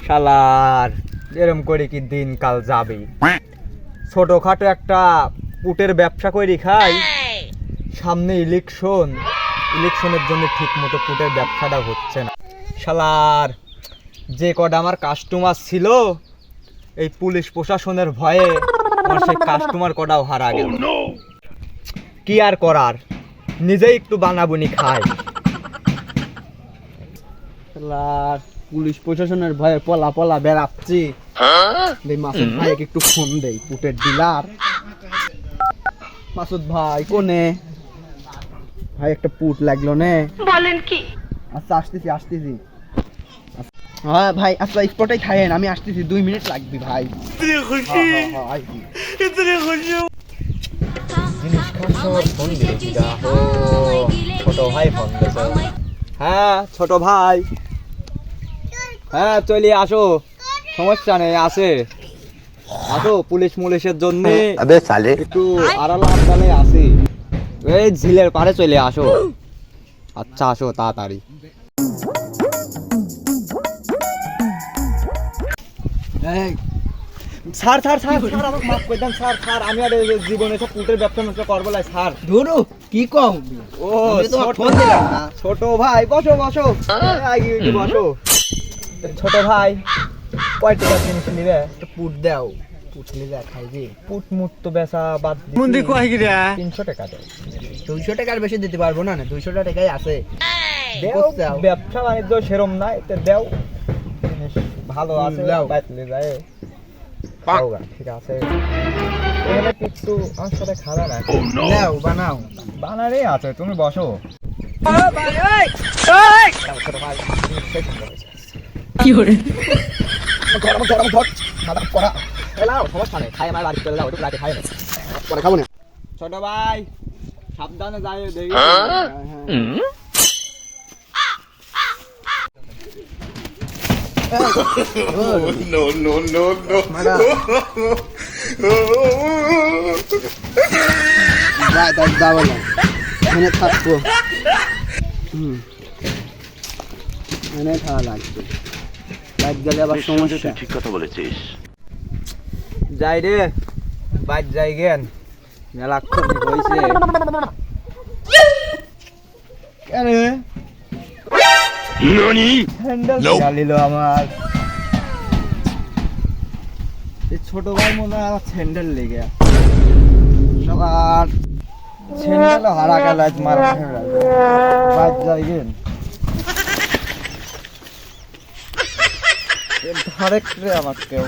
শালার এরম করে কি দিন কাল যাবে। ছোটখাটো একটা পুটের ব্যবসা করে খাই, সামনে ইলেকশনের জন্য ঠিক মতো পুটের ব্যবসাটা হচ্ছে না। শালার যে কটা আমার কাস্টমার ছিল, এই পুলিশ প্রশাসনের ভয়ে আমার সেই কাস্টমার কটাও হারা গেল। কি আর করার, নিজেই একটু বানাবুনি খাই। শালার পুলিশ প্রশাসনের ভয়ে পলা পলা বেড়াচ্ছি। মাসুদ ভাইকে একটু ফোন দেই, পুটের ডিলার। মাসুদ ভাই কোনে? ভাই একটা পুট লাগলো নে। বলেন কি? আচ্ছা আসতেছি। হ্যাঁ ভাই আচ্ছা স্পটেই খাইয়েন, আমি আসতেছি, 2 মিনিট লাগবে ভাই। ছোট ভাই ফোন দিয়েছে। হ্যাঁ ছোট ভাই, হ্যাঁ চলে আসো, সমস্যা নেই, আসো পুলিশের জন্য একটু আড়াল আমদালে আসি, এই ঝিলের পারে চলে আসো। আচ্ছা আসো তাড়াতাড়ি। স্যার আমাকে মাফ করে দেন স্যার, আমি আর জীবনে সব পুটের ব্যবসা করবো না স্যার। ধরু কি কম? ও ছোট ভাই বসো বসো। ছোট ভাই কয় টাকা জিনিস নিবে? পুট দাও, পুট নিলে খাইবি। পুট মুট তো বেচা বাদ 300 টাকা দাও। 200 টাকার বেশি দিতে পারবো না, 200 টাকাই আছে। দেও, ব্যবসা বাণিজ্য সেরম নাই তো দেও, জিনিস ভালো আছে বাইতলে যায়। ঠিক আছে, এখানে একটু আমার সাথে খাওয়া না, নাও বানাও। বানারে আছে, তুমি বসো। কি করে? গরম ধর মাথা পড়া এলাও, সমস্যা নেই, খাই আমার বাড়ি চলে যাও, একটু রাতে খাই না, পরে খাবো না। ছোট ভাই সাবধানে যাই, দেখি। এখানে থাকবো, এখানে খাওয়া লাগবে, বাইক গেলে আবার সমস্যা। ঠিক কথা বলেছিস। যাই রে, বাইক যাই গেন, মেলাক্ষণ হয়েছে। কেন হ্যান্ডেল আমার ছোট ভাই মনে হয় স্যান্ডেল লেগে সবার স্যান্ডেল হারা গেল, আজ মারা বাইক যাই গেন। ধরে আমার কেউ